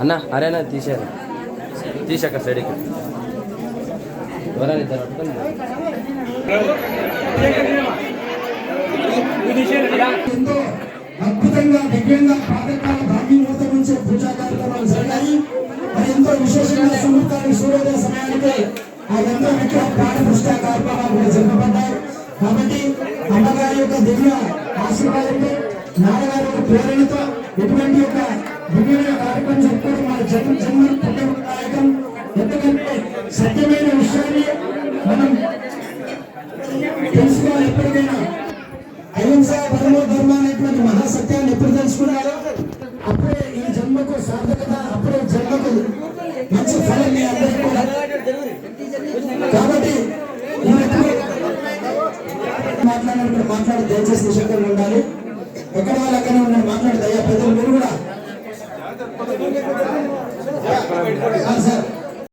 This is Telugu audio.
అన్న అరేనా తీసారు తీసాక సైడ్కి ఎవరైనా ఇద్దరు పట్టుకొని ఎంతో అద్భుతంగా దివ్యంగా ప్రాతకాల బ్రాహ్మీముహూర్తం నుంచే పూజా కార్యక్రమాలు జరిగాయి. మరి ఎంతో విశేషంగా సముద్రానికి సూర్యోదయ సమయానికి ఆ ఎంతో ముఖ్య ప్రాణ ప్రతిష్ఠా కార్యక్రమాలు కూడా జరపబడ్డాయి. కాబట్టి అమ్మగారి యొక్క దివ్య ఆశీర్వాదంతో నాన్నగారి యొక్క ప్రేరణతో ఎటువంటి యొక్క దివ్యమైన కార్యక్రమం జరుపుకోవడం మన జన్మ పుణ్యదాయకం. ఎందుకంటే సత్యమైన విషయాన్ని మనం తెలుసుకోవాలి. ఎప్పటికైనా అహింస పరమో ధర్మ అనేటువంటి మహాసత్యాన్ని ఎప్పుడు తెలుసుకున్నారో అప్పుడే ఈ జన్మకు సార్థకత, అప్పుడే జన్మకు మంచి ఫలం మీ అందరికీ కూడా. కాబట్టి మాట్లాడినప్పుడు మాట్లాడి దయచేసి నిశ్శబ్దంగా ఉండాలి. ఎక్కడ వాళ్ళు అక్కడే ఉండాలి. మాట్లాడి దయ్యా పెద్దలు మీరు కూడా సార్